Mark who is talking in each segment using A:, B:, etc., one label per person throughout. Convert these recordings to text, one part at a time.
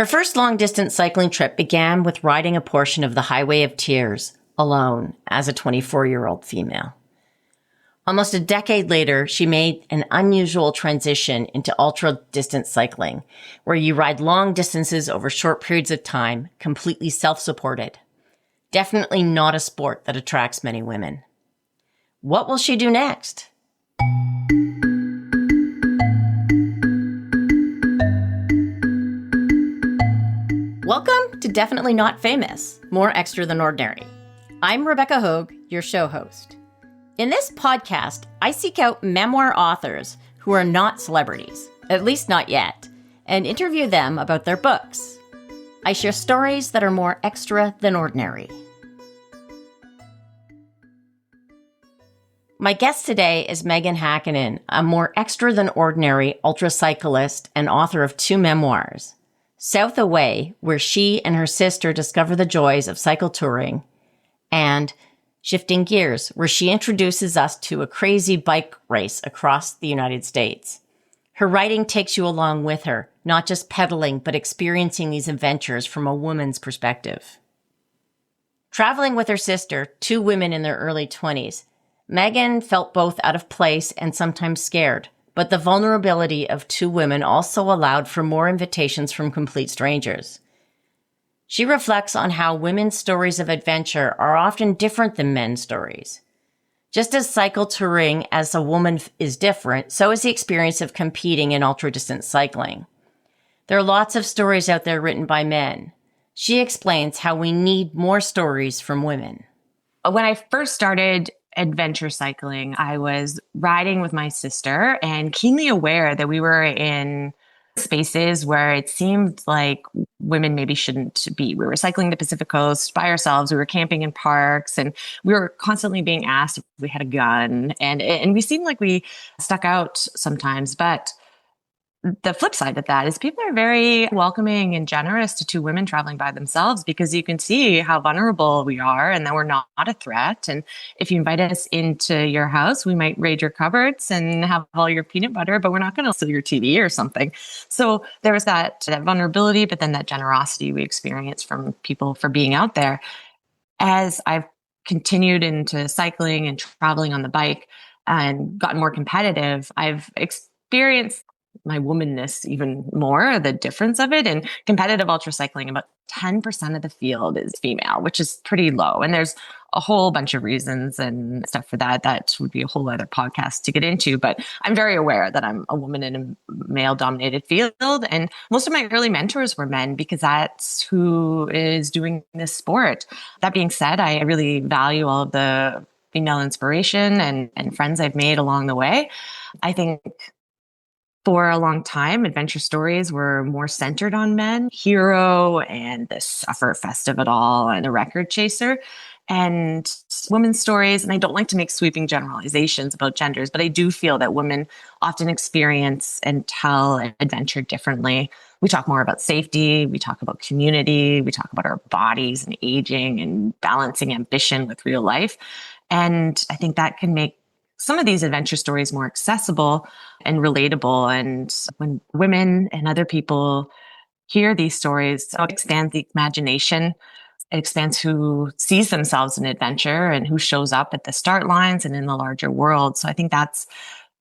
A: Her first long-distance cycling trip began with riding a portion of the Highway of Tears alone as a 24-year-old female. Almost a decade later, she made an unusual transition into ultra-distance cycling, where you ride long distances over short periods of time, completely self-supported. Definitely not a sport that attracts many women. What will she do next? Welcome to Definitely Not Famous, More Extra Than Ordinary. I'm Rebecca Hogue, your show host. In this podcast, I seek out memoir authors who are not celebrities, at least not yet, and interview them about their books. I share stories that are more extra than ordinary. My guest today is Meaghan Hackinen, a more extra than ordinary ultra-cyclist and author of 2 memoirs. South Away, where she and her sister discover the joys of cycle touring, and Shifting Gears, where she introduces us to a crazy bike race across the United States. Her writing takes you along with her, not just pedaling, but experiencing these adventures from a woman's perspective. Traveling with her sister, 2 women in their early 20s, Meaghan felt both out of place and sometimes scared. But the vulnerability of 2 women also allowed for more invitations from complete strangers. She reflects on how women's stories of adventure are often different than men's stories. Just as cycle touring as a woman is different, so is the experience of competing in ultra-distance cycling. There are lots of stories out there written by men. She explains how we need more stories from women.
B: When I first started adventure cycling, I was riding with my sister and keenly aware that we were in spaces where it seemed like women maybe shouldn't be. We were cycling the Pacific Coast by ourselves. We were camping in parks, and we were constantly being asked if we had a gun. And we seemed like we stuck out sometimes. But the flip side of that is people are very welcoming and generous to 2 women traveling by themselves, because you can see how vulnerable we are and that we're not a threat. And if you invite us into your house, we might raid your cupboards and have all your peanut butter, but we're not going to steal your TV or something. So there was that vulnerability, but then that generosity we experienced from people for being out there. As I've continued into cycling and traveling on the bike and gotten more competitive, I've experienced my womanness even more, the difference of it. In competitive ultra cycling, about 10% of the field is female, which is pretty low. And there's a whole bunch of reasons and stuff for that. That would be a whole other podcast to get into. But I'm very aware that I'm a woman in a male-dominated field. And most of my early mentors were men, because that's who is doing this sport. That being said, I really value all of the female inspiration and friends I've made along the way. I think for a long time, adventure stories were more centered on men, hero and the sufferfest of it all and the record chaser. And women's stories, and I don't like to make sweeping generalizations about genders, but I do feel that women often experience and tell adventure differently. We talk more about safety, we talk about community, we talk about our bodies and aging and balancing ambition with real life. And I think that can make some of these adventure stories more accessible and relatable. And when women and other people hear these stories, it expands the imagination. It expands who sees themselves in adventure and who shows up at the start lines and in the larger world. So I think that's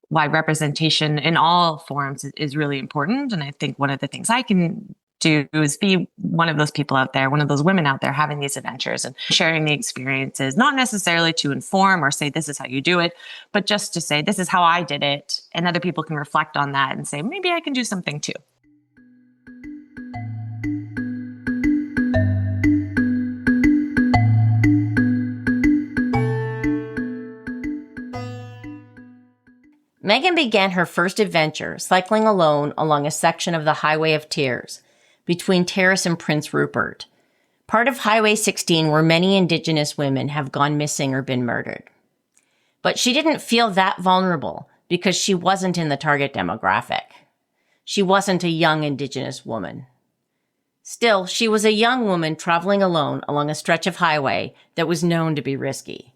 B: why representation in all forms is really important. And I think one of the things I can do is be one of those people out there, one of those women out there having these adventures and sharing the experiences, not necessarily to inform or say, this is how you do it, but just to say, this is how I did it. And other people can reflect on that and say, maybe I can do something too.
A: Meaghan began her first adventure cycling alone along a section of the Highway of Tears between Terrace and Prince Rupert, part of Highway 16 where many Indigenous women have gone missing or been murdered. But she didn't feel that vulnerable because she wasn't in the target demographic. She wasn't a young Indigenous woman. Still, she was a young woman traveling alone along a stretch of highway that was known to be risky.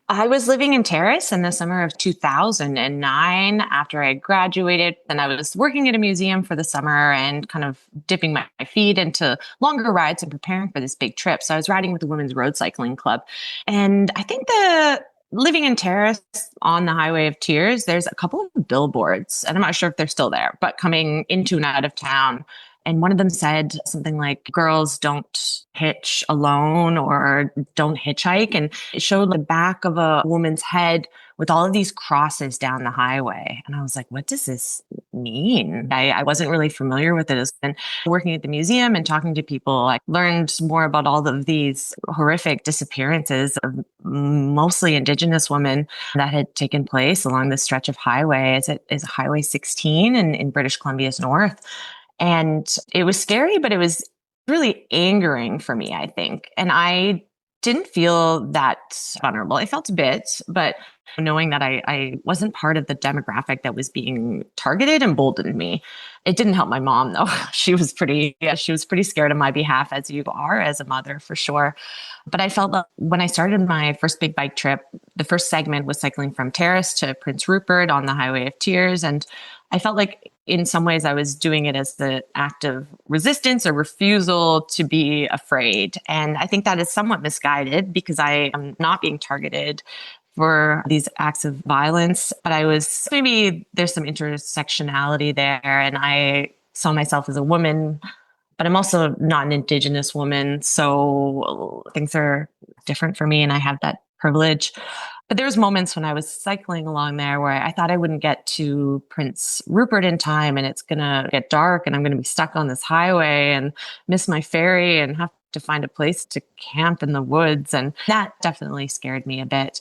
B: I was living in Terrace in the summer of 2009 after I graduated. And I was working at a museum for the summer and kind of dipping my feet into longer rides and preparing for this big trip. So I was riding with the Women's Road Cycling Club. And I think the living in Terrace on the Highway of Tears, there's a couple of billboards, and I'm not sure if they're still there, but coming into and out of town. And one of them said something like, girls don't hitch alone or don't hitchhike. And it showed the back of a woman's head with all of these crosses down the highway. And I was like, what does this mean? I wasn't really familiar with it. And working at the museum and talking to people, I learned more about all of these horrific disappearances of mostly Indigenous women that had taken place along this stretch of highway. Is Highway 16 in British Columbia's north. And it was scary, but it was really angering for me, I think. And I didn't feel that vulnerable. I felt a bit, but knowing that I wasn't part of the demographic that was being targeted emboldened me. It didn't help my mom though. She was pretty scared on my behalf, as you are as a mother for sure. But I felt that when I started my first big bike trip, the first segment was cycling from Terrace to Prince Rupert on the Highway of Tears. And I felt like in some ways I was doing it as the act of resistance or refusal to be afraid. And I think that is somewhat misguided because I am not being targeted for these acts of violence, but maybe there's some intersectionality there. And I saw myself as a woman, but I'm also not an Indigenous woman. So things are different for me and I have that privilege. But there was moments when I was cycling along there where I thought I wouldn't get to Prince Rupert in time and it's going to get dark and I'm going to be stuck on this highway and miss my ferry and have to find a place to camp in the woods. And that definitely scared me a bit.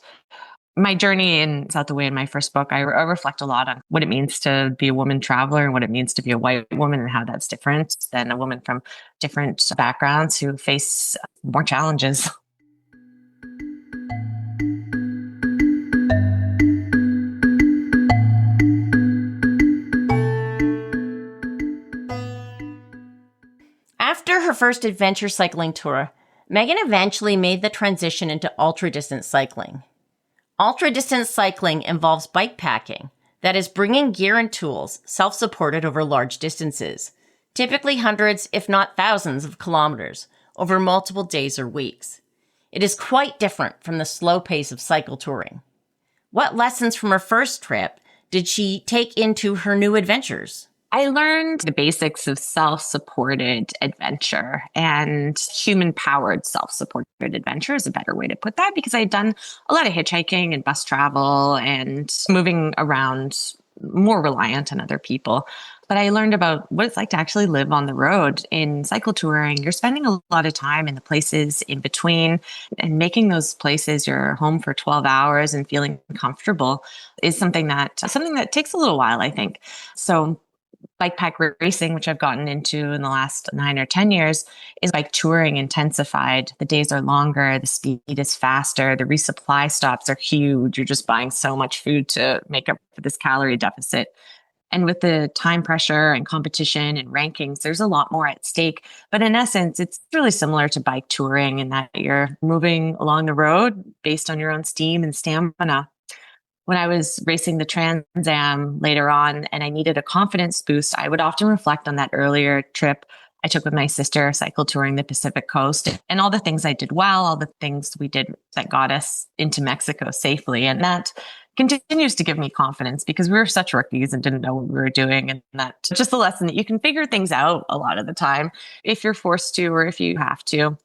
B: My journey in South Away in my first book, I reflect a lot on what it means to be a woman traveler and what it means to be a white woman and how that's different than a woman from different backgrounds who face more challenges.
A: After her first adventure cycling tour, Meaghan eventually made the transition into ultra-distance cycling. Ultra-distance cycling involves bike packing, that is bringing gear and tools self-supported over large distances, typically hundreds, if not thousands of kilometers, over multiple days or weeks. It is quite different from the slow pace of cycle touring. What lessons from her first trip did she take into her new adventures?
B: I learned the basics of self-supported adventure, and human-powered self-supported adventure is a better way to put that, because I had done a lot of hitchhiking and bus travel and moving around more reliant on other people. But I learned about what it's like to actually live on the road. In cycle touring, you're spending a lot of time in the places in between, and making those places your home for 12 hours and feeling comfortable is something that takes a little while, I think. So bike pack racing, which I've gotten into in the last 9 or 10 years, is bike touring intensified. The days are longer, the speed is faster, the resupply stops are huge. You're just buying so much food to make up for this calorie deficit. And with the time pressure and competition and rankings, there's a lot more at stake. But in essence, it's really similar to bike touring in that you're moving along the road based on your own steam and stamina. When I was racing the Trans Am later on and I needed a confidence boost, I would often reflect on that earlier trip I took with my sister cycle touring the Pacific Coast and all the things I did well, all the things we did that got us into Mexico safely. And that continues to give me confidence because we were such rookies and didn't know what we were doing. And that just the lesson that you can figure things out a lot of the time if you're forced to or if you have to.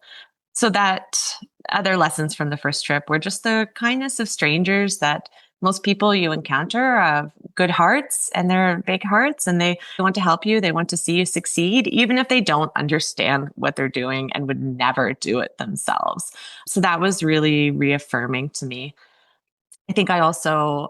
B: So that other lessons from the first trip were just the kindness of strangers, that most people you encounter have good hearts and they're big hearts and they want to help you. They want to see you succeed, even if they don't understand what they're doing and would never do it themselves. So that was really reaffirming to me. I think I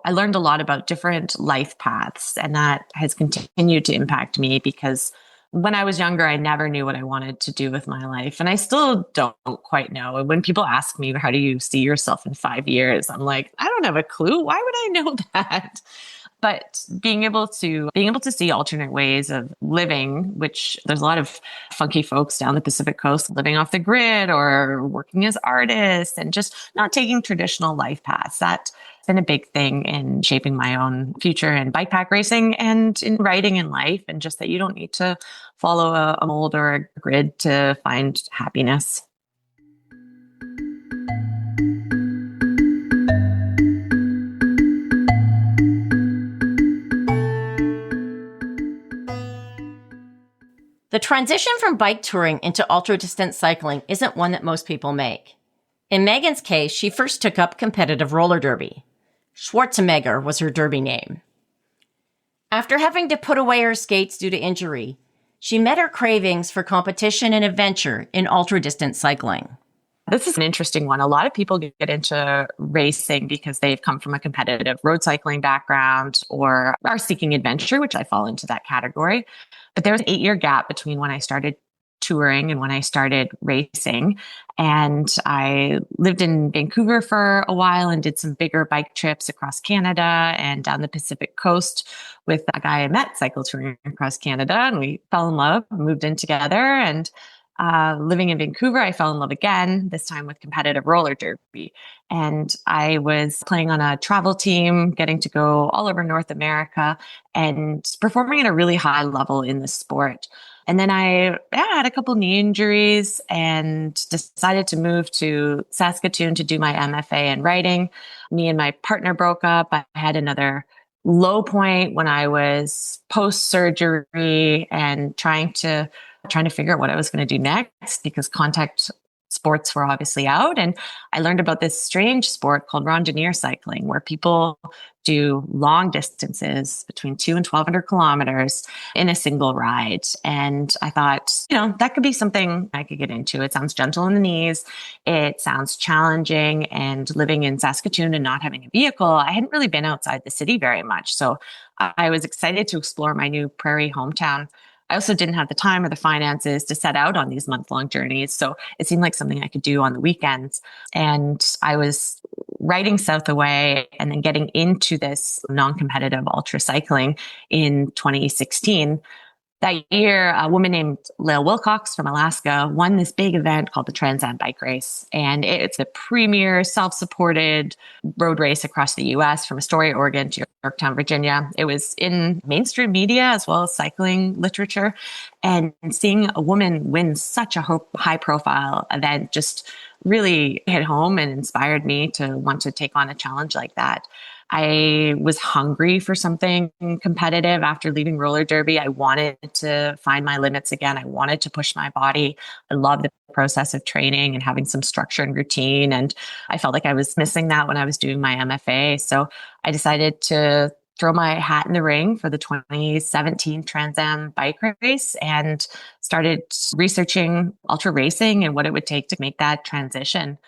B: learned a lot about different life paths, and that has continued to impact me because when I was younger, I never knew what I wanted to do with my life. And I still don't quite know. And when people ask me, how do you see yourself in 5 years? I'm like, I don't have a clue. Why would I know that? But being able to see alternate ways of living, which there's a lot of funky folks down the Pacific coast living off the grid or working as artists and just not taking traditional life paths. That's been a big thing in shaping my own future in bike pack racing and in writing in life, and just that you don't need to follow a mold or a grid to find happiness.
A: The transition from bike touring into ultra-distance cycling isn't one that most people make. In Meaghan's case, she first took up competitive roller derby. Schwarzenegger was her derby name. After having to put away her skates due to injury, she met her cravings for competition and adventure in ultra-distance cycling.
B: This is an interesting one. A lot of people get into racing because they've come from a competitive road cycling background or are seeking adventure, which I fall into that category. But there was an 8-year gap between when I started touring and when I started racing. And I lived in Vancouver for a while and did some bigger bike trips across Canada and down the Pacific coast with a guy I met cycle touring across Canada. And we fell in love, moved in together. And living in Vancouver, I fell in love again, this time with competitive roller derby. And I was playing on a travel team, getting to go all over North America and performing at a really high level in the sport. And then I had a couple knee injuries and decided to move to Saskatoon to do my MFA in writing. Me and my partner broke up. I had another low point when I was post-surgery and trying to figure out what I was going to do next because contact sports were obviously out. And I learned about this strange sport called randonneur cycling, where people do long distances between 2 and 1,200 kilometers in a single ride. And I thought, that could be something I could get into. It sounds gentle in the knees. It sounds challenging. And living in Saskatoon and not having a vehicle, I hadn't really been outside the city very much. So I was excited to explore my new prairie hometown. I also didn't have the time or the finances to set out on these month-long journeys. So it seemed like something I could do on the weekends. And I was riding south away and then getting into this non-competitive ultra cycling in 2016. That year, a woman named Lael Wilcox from Alaska won this big event called the Trans Am Bike Race. And it's the premier self-supported road race across the U.S. from Astoria, Oregon to Yorktown, Virginia. It was in mainstream media as well as cycling literature. And seeing a woman win such a high-profile event just really hit home and inspired me to want to take on a challenge like that. I was hungry for something competitive after leaving roller derby. I wanted to find my limits again. I wanted to push my body. I love the process of training and having some structure and routine. And I felt like I was missing that when I was doing my MFA. So I decided to throw my hat in the ring for the 2017 Trans Am bike race and started researching ultra racing and what it would take to make that transition.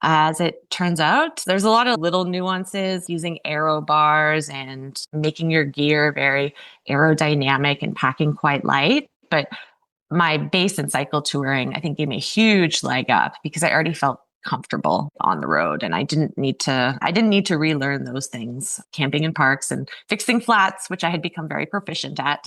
B: As it turns out, there's a lot of little nuances using aero bars and making your gear very aerodynamic and packing quite light. But my base in cycle touring, I think, gave me a huge leg up because I already felt comfortable on the road and I didn't need to relearn those things, camping in parks and fixing flats, which I had become very proficient at.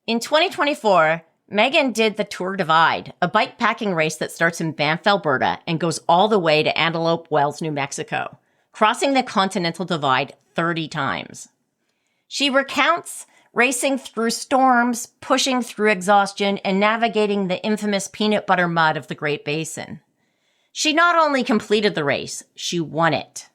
A: In 2024, Meaghan did the Tour Divide, a bike packing race that starts in Banff, Alberta, and goes all the way to Antelope Wells, New Mexico, crossing the Continental Divide 30 times. She recounts racing through storms, pushing through exhaustion, and navigating the infamous peanut butter mud of the Great Basin. She not only completed the race, she won it.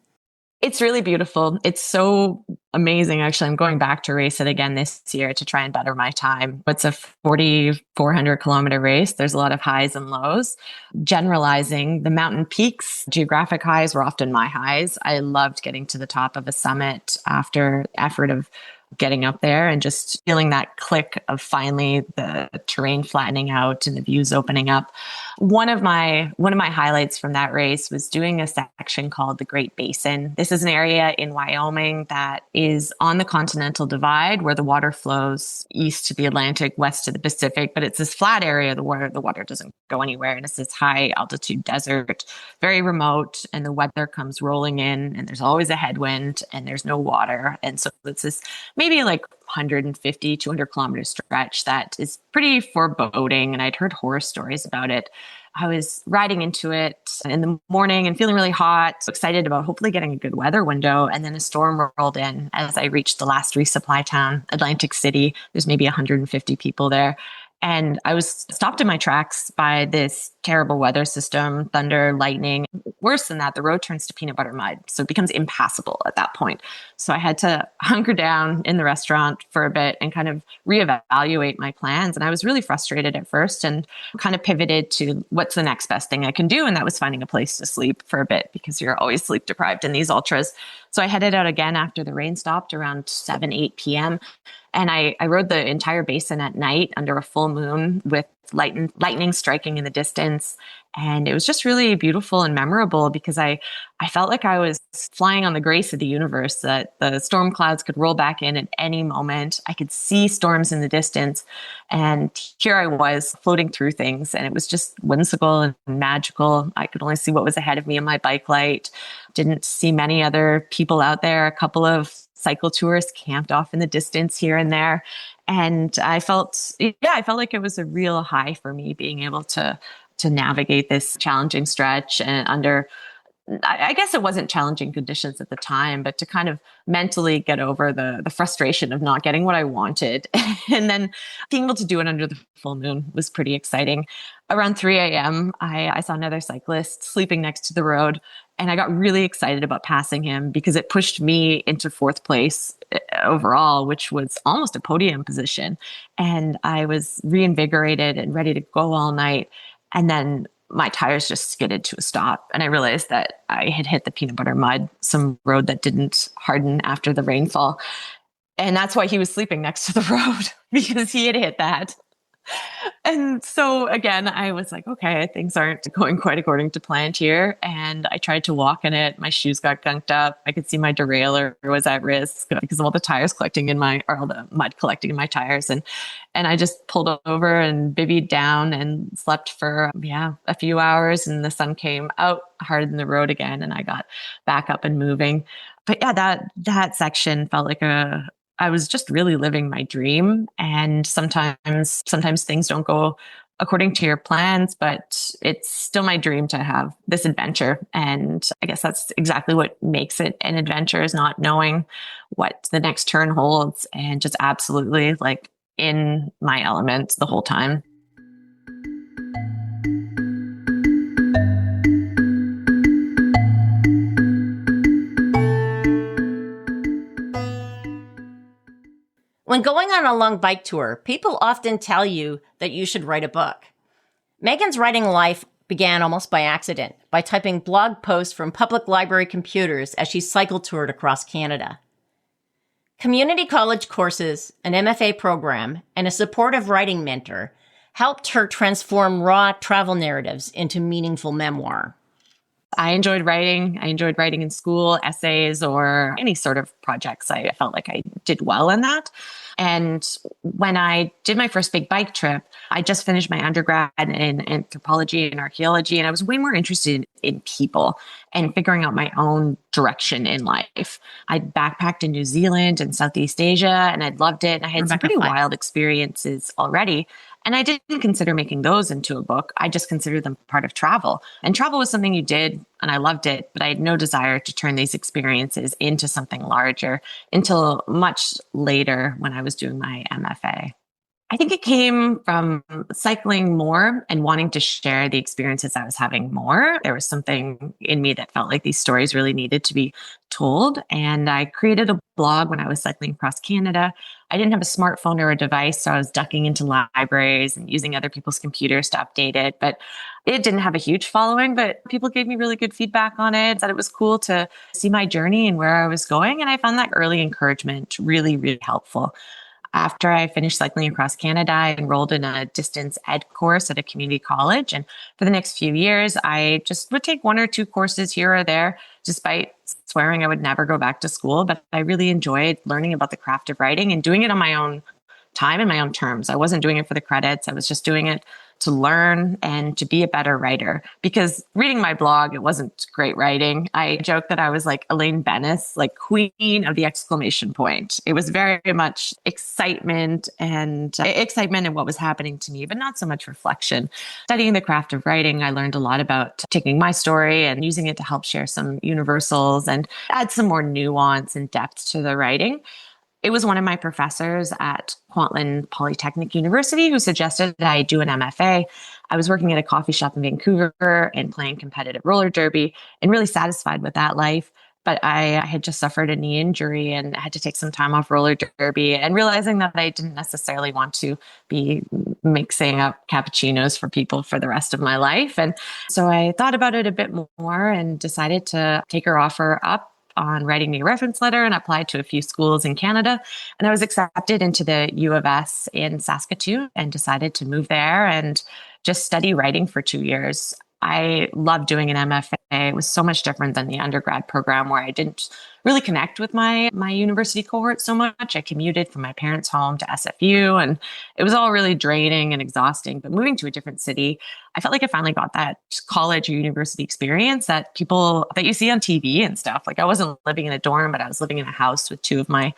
B: It's really beautiful. It's so amazing. Actually, I'm going back to race it again this year to try and better my time. It's a 4,400 kilometer race. There's a lot of highs and lows. Generalizing, the mountain peaks, geographic highs were often my highs. I loved getting to the top of a summit after effort of getting up there and just feeling that click of finally the terrain flattening out and the views opening up. One of my highlights from that race was doing a section called the Great Basin. This is an area in Wyoming that is on the Continental Divide where the water flows east to the Atlantic, west to the Pacific, but it's this flat area where the water doesn't go anywhere. And it's this high altitude desert, very remote, and the weather comes rolling in and there's always a headwind and there's no water. And so it's this maybe like 150, 200 kilometer stretch that is pretty foreboding. And I'd heard horror stories about it. I was riding into it in the morning and feeling really hot, so excited about hopefully getting a good weather window. And then a storm rolled in as I reached the last resupply town, Atlantic City. There's maybe 150 people there. And I was stopped in my tracks by this terrible weather system, thunder, lightning. Worse than that, the road turns to peanut butter mud. So it becomes impassable at that point. So I had to hunker down in the restaurant for a bit and kind of reevaluate my plans. And I was really frustrated at first and kind of pivoted to what's the next best thing I can do. And that was finding a place to sleep for a bit because you're always sleep deprived in these ultras. So I headed out again after the rain stopped around 7, 8 p.m. And I rode the entire basin at night under a full moon with lightning striking in the distance. And it was just really beautiful and memorable because I felt like I was flying on the grace of the universe, that the storm clouds could roll back in at any moment. I could see storms in the distance. And here I was floating through things. And it was just whimsical and magical. I could only see what was ahead of me in my bike light. Didn't see many other people out there. A couple of cycle tourists camped off in the distance here and there. And I felt like it was a real high for me being able to navigate this challenging stretch and under, I guess it wasn't challenging conditions at the time, but to kind of mentally get over the frustration of not getting what I wanted. And then being able to do it under the full moon was pretty exciting. Around 3 a.m., I saw another cyclist sleeping next to the road. And I got really excited about passing him because it pushed me into fourth place overall, which was almost a podium position. And I was reinvigorated and ready to go all night. And then my tires just skidded to a stop. And I realized that I had hit the peanut butter mud, some road that didn't harden after the rainfall. And that's why he was sleeping next to the road because he had hit that. And so again, I was like, okay, things aren't going quite according to plan here. And I tried to walk in it. My shoes got gunked up. I could see my derailleur was at risk because of all the tires collecting all the mud collecting in my tires. And I just pulled over and bivvied down and slept for, a few hours. And the sun came out, hardened the road again. And I got back up and moving. But yeah, that section felt like I was just really living my dream. And sometimes things don't go according to your plans, but it's still my dream to have this adventure. And I guess that's exactly what makes it an adventure, is not knowing what the next turn holds and just absolutely like in my element the whole time.
A: When going on a long bike tour, people often tell you that you should write a book. Meaghan's writing life began almost by accident, by typing blog posts from public library computers as she cycle toured across Canada. Community college courses, an MFA program, and a supportive writing mentor helped her transform raw travel narratives into meaningful memoir.
B: I enjoyed writing. I enjoyed writing in school, essays, or any sort of projects. I felt like I did well in that. And when I did my first big bike trip, I just finished my undergrad in anthropology and archaeology, and I was way more interested in people and figuring out my own direction in life. I backpacked in New Zealand and Southeast Asia, and I'd loved it. And I had some pretty wild experiences already. And I didn't consider making those into a book. I just considered them part of travel. And travel was something you did, and I loved it, but I had no desire to turn these experiences into something larger until much later when I was doing my MFA. I think it came from cycling more and wanting to share the experiences I was having more. There was something in me that felt like these stories really needed to be told. And I created a blog when I was cycling across Canada. I didn't have a smartphone or a device, so I was ducking into libraries and using other people's computers to update it. But it didn't have a huge following, but people gave me really good feedback on it, that it was cool to see my journey and where I was going. And I found that early encouragement really, really helpful. After I finished cycling across Canada, I enrolled in a distance ed course at a community college. And for the next few years, I just would take one or two courses here or there, despite swearing I would never go back to school. But I really enjoyed learning about the craft of writing and doing it on my own time and my own terms. I wasn't doing it for the credits. I was just doing it to learn and to be a better writer. Because reading my blog, it wasn't great writing. I joke that I was like Elaine Bennis, like queen of the exclamation point. It was very much excitement and what was happening to me, but not so much reflection. Studying the craft of writing, I learned a lot about taking my story and using it to help share some universals and add some more nuance and depth to the writing. It was one of my professors at Kwantlen Polytechnic University who suggested that I do an MFA. I was working at a coffee shop in Vancouver and playing competitive roller derby and really satisfied with that life. But I had just suffered a knee injury and had to take some time off roller derby, and realizing that I didn't necessarily want to be mixing up cappuccinos for people for the rest of my life. And so I thought about it a bit more and decided to take her offer up on writing me a reference letter and applied to a few schools in Canada. And I was accepted into the U of S in Saskatoon and decided to move there and just study writing for 2 years. I loved doing an MFA. It was so much different than the undergrad program where I didn't really connect with my university cohort so much. I commuted from my parents' home to SFU, and it was all really draining and exhausting. But moving to a different city, I felt like I finally got that college or university experience that you see on TV and stuff. Like, I wasn't living in a dorm, but I was living in a house with two of my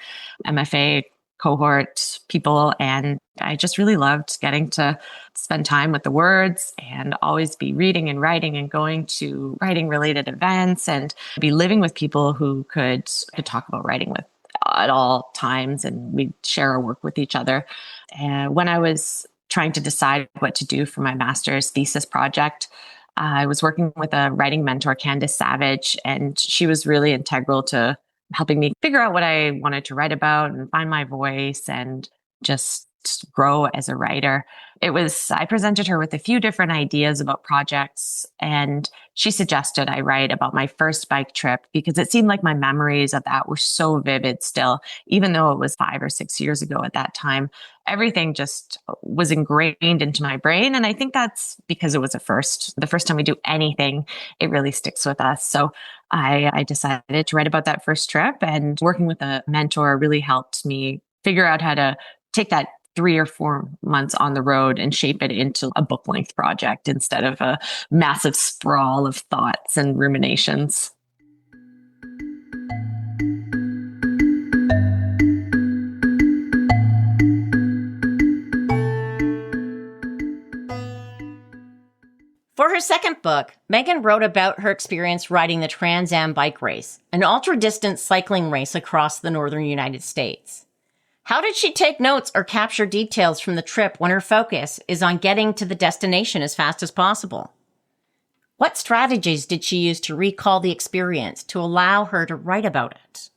B: MFA cohort people. And I just really loved getting to spend time with the words and always be reading and writing and going to writing related events and be living with people who could talk about writing with at all times. And we'd share our work with each other. And when I was trying to decide what to do for my master's thesis project, I was working with a writing mentor, Candace Savage, and she was really integral to helping me figure out what I wanted to write about and find my voice and just grow as a writer. I presented her with a few different ideas about projects, and she suggested I write about my first bike trip because it seemed like my memories of that were so vivid still, even though it was 5 or 6 years ago at that time. Everything just was ingrained into my brain. And I think that's because it was the first time we do anything, it really sticks with us. So I decided to write about that first trip, and working with a mentor really helped me figure out how to take that 3 or 4 months on the road and shape it into a book length project instead of a massive sprawl of thoughts and ruminations.
A: For her second book, Meaghan wrote about her experience riding the Trans Am bike race, an ultra-distance cycling race across the northern United States. How did she take notes or capture details from the trip when her focus is on getting to the destination as fast as possible? What strategies did she use to recall the experience to allow her to write about it?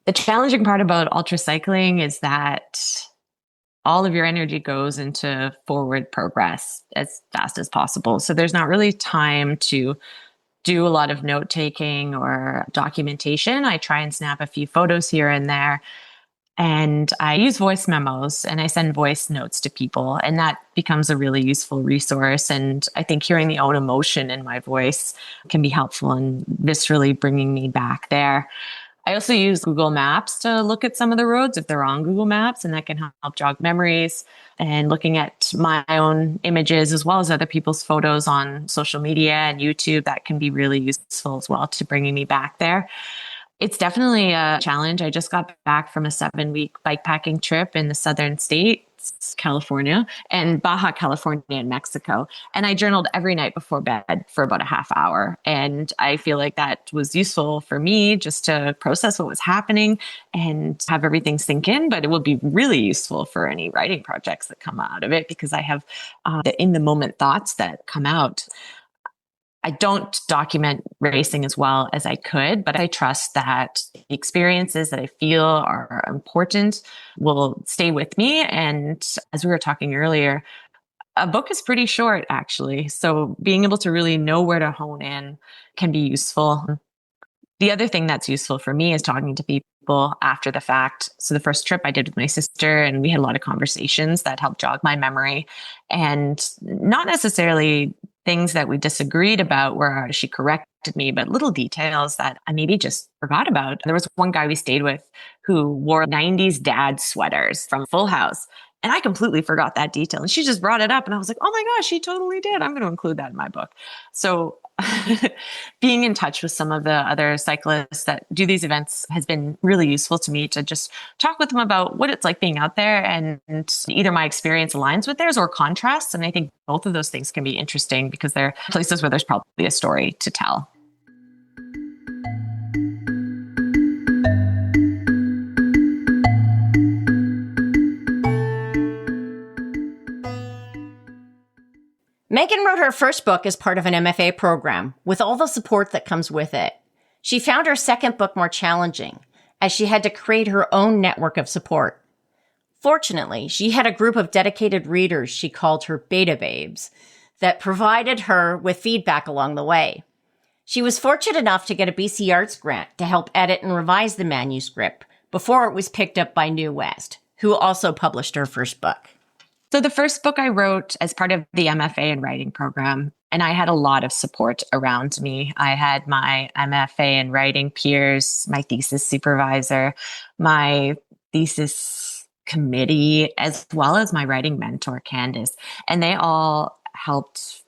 B: The challenging part about ultra cycling is that all of your energy goes into forward progress as fast as possible. So there's not really time to do a lot of note taking or documentation. I try and snap a few photos here and there. And I use voice memos and I send voice notes to people, and that becomes a really useful resource. And I think hearing the own emotion in my voice can be helpful in viscerally bringing me back there. I also use Google Maps to look at some of the roads if they're on Google Maps, and that can help jog memories. And looking at my own images as well as other people's photos on social media and YouTube, that can be really useful as well to bringing me back there. It's definitely a challenge. I just got back from a 7-week bikepacking trip in the southern states, California, and Baja California in Mexico. And I journaled every night before bed for about a half hour. And I feel like that was useful for me just to process what was happening and have everything sink in. But it will be really useful for any writing projects that come out of it because I have the in the moment thoughts that come out. I don't document racing as well as I could, but I trust that the experiences that I feel are important will stay with me. And as we were talking earlier, a book is pretty short, actually. So being able to really know where to hone in can be useful. The other thing that's useful for me is talking to people after the fact. So the first trip I did with my sister, and we had a lot of conversations that helped jog my memory, and not necessarily things that we disagreed about where she corrected me, but little details that I maybe just forgot about. There was one guy we stayed with who wore 90s dad sweaters from Full House. And I completely forgot that detail. And she just brought it up. And I was like, oh my gosh, she totally did. I'm going to include that in my book. So being in touch with some of the other cyclists that do these events has been really useful to me to just talk with them about what it's like being out there, and either my experience aligns with theirs or contrasts. And I think both of those things can be interesting because they're places where there's probably a story to tell.
A: Meaghan wrote her first book as part of an MFA program, with all the support that comes with it. She found her second book more challenging, as she had to create her own network of support. Fortunately, she had a group of dedicated readers she called her beta babes that provided her with feedback along the way. She was fortunate enough to get a BC Arts grant to help edit and revise the manuscript before it was picked up by New West, who also published her first book.
B: So the first book I wrote as part of the MFA in writing program, and I had a lot of support around me. I had my MFA in writing peers, my thesis supervisor, my thesis committee, as well as my writing mentor, Candace. And they all helped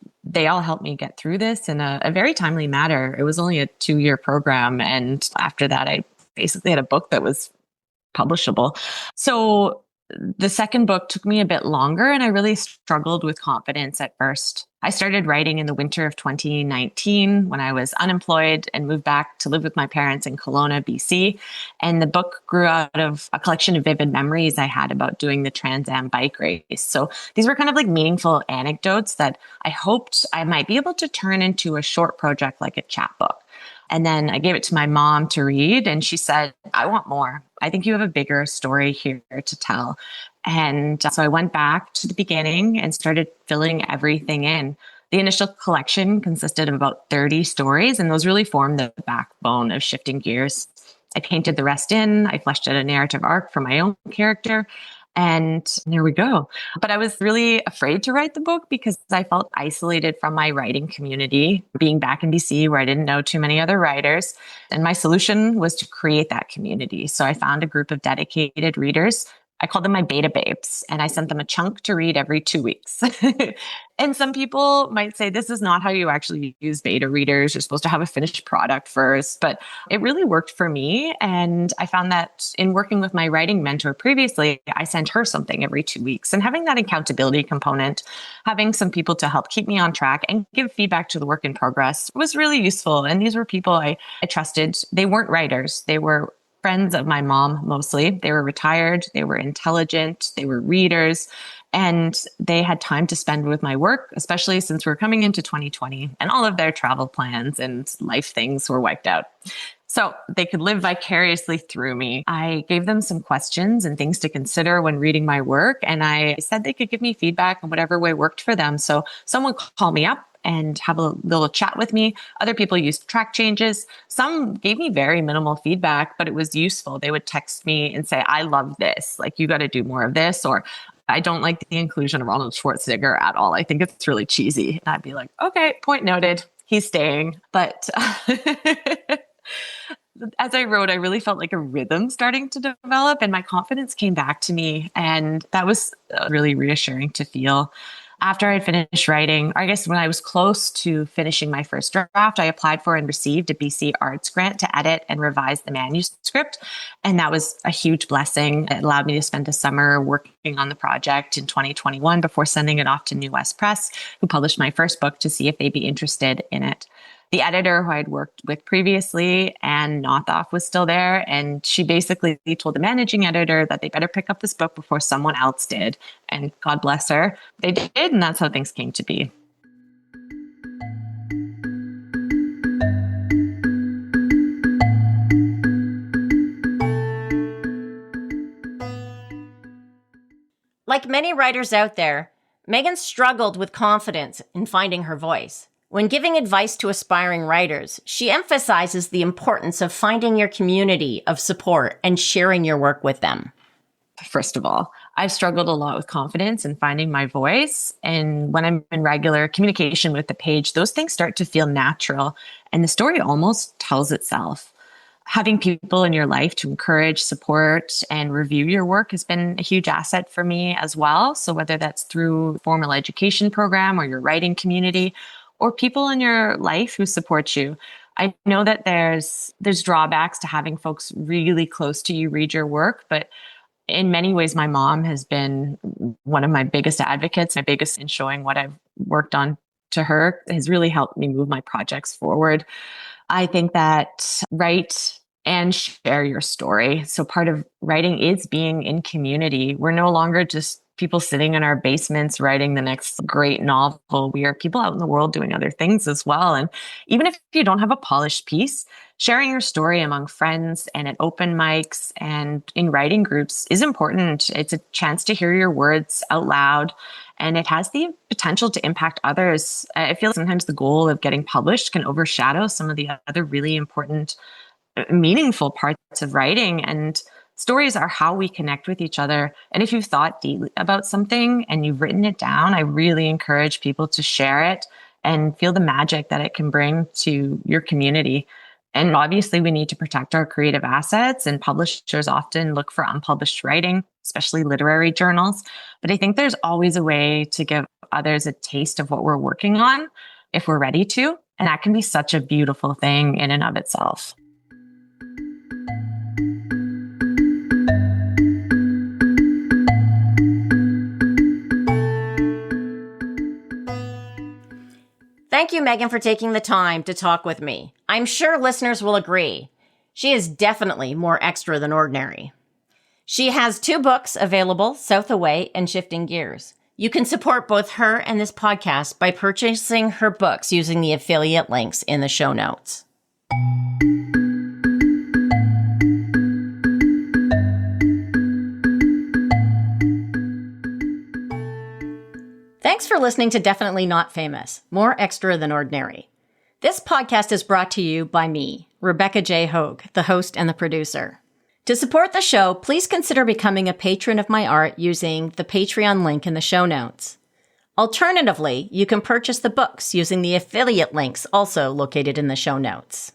B: me get through this in a very timely manner. It was only a 2-year program. And after that, I basically had a book that was publishable. So the second book took me a bit longer, and I really struggled with confidence at first. I started writing in the winter of 2019 when I was unemployed and moved back to live with my parents in Kelowna, BC. And the book grew out of a collection of vivid memories I had about doing the Trans Am bike race. So these were kind of like meaningful anecdotes that I hoped I might be able to turn into a short project like a chapbook. And then I gave it to my mom to read, and she said, I want more. I think you have a bigger story here to tell. And so I went back to the beginning and started filling everything in. The initial collection consisted of about 30 stories, and those really formed the backbone of Shifting Gears. I painted the rest in. I fleshed out a narrative arc for my own character. And there we go. But I was really afraid to write the book because I felt isolated from my writing community, being back in BC where I didn't know too many other writers. And my solution was to create that community. So I found a group of dedicated readers. I called them my beta babes, and I sent them a chunk to read every 2 weeks. And some people might say this is not how you actually use beta readers. You're supposed to have a finished product first, but it really worked for me. And I found that in working with my writing mentor previously, I sent her something every 2 weeks, and having that accountability component, having some people to help keep me on track and give feedback to the work in progress was really useful. And these were people I trusted. They weren't writers. They were friends of my mom, mostly. They were retired, they were intelligent, they were readers, and they had time to spend with my work, especially since we're coming into 2020 and all of their travel plans and life things were wiped out. So they could live vicariously through me. I gave them some questions and things to consider when reading my work, and I said they could give me feedback in whatever way worked for them. So someone called me up and have a little chat with me. Other people used track changes. Some gave me very minimal feedback, but it was useful. They would text me and say, I love this. Like, you got to do more of this. Or I don't like the inclusion of Arnold Schwarzenegger at all. I think it's really cheesy. And I'd be like, okay, point noted. He's staying. But as I wrote, I really felt like a rhythm starting to develop, and my confidence came back to me. And that was really reassuring to feel. After I'd finished writing, I guess when I was close to finishing my first draft, I applied for and received a BC Arts grant to edit and revise the manuscript. And that was a huge blessing. It allowed me to spend a summer working on the project in 2021 before sending it off to New West Press, who published my first book, to see if they'd be interested in it. The editor who I'd worked with previously, Anne Nothoff, was still there. And she basically told the managing editor that they better pick up this book before someone else did. And God bless her, they did. And that's how things came to be.
A: Like many writers out there, Meaghan struggled with confidence in finding her voice. When giving advice to aspiring writers, she emphasizes the importance of finding your community of support and sharing your work with them.
B: First of all, I've struggled a lot with confidence and finding my voice. And when I'm in regular communication with the page, those things start to feel natural and the story almost tells itself. Having people in your life to encourage, support, and review your work has been a huge asset for me as well. So whether that's through a formal education program or your writing community, or people in your life who support you. I know that there's drawbacks to having folks really close to you read your work, but in many ways, my mom has been one of my biggest advocates, my biggest in showing what I've worked on to her, has really helped me move my projects forward. I think that write and share your story. So part of writing is being in community. We're no longer just people sitting in our basements writing the next great novel. We are people out in the world doing other things as well. And even if you don't have a polished piece, sharing your story among friends and at open mics and in writing groups is important. It's a chance to hear your words out loud, and it has the potential to impact others. I feel sometimes the goal of getting published can overshadow some of the other really important, meaningful parts of writing. And stories are how we connect with each other. And if you've thought deeply about something and you've written it down, I really encourage people to share it and feel the magic that it can bring to your community. And obviously, we need to protect our creative assets, and publishers often look for unpublished writing, especially literary journals. But I think there's always a way to give others a taste of what we're working on if we're ready to. And that can be such a beautiful thing in and of itself.
A: Thank you, Meaghan, for taking the time to talk with me. I'm sure listeners will agree. She is definitely more extra than ordinary. She has 2 books available, South Away and Shifting Gears. You can support both her and this podcast by purchasing her books using the affiliate links in the show notes. Thanks for listening to Definitely Not Famous, More Extra Than Ordinary. This podcast is brought to you by me, Rebecca J. Hogue, the host and the producer. To support the show, please consider becoming a patron of my art using the Patreon link in the show notes. Alternatively, you can purchase the books using the affiliate links also located in the show notes.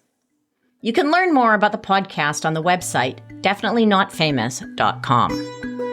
A: You can learn more about the podcast on the website, definitely notfamous.com.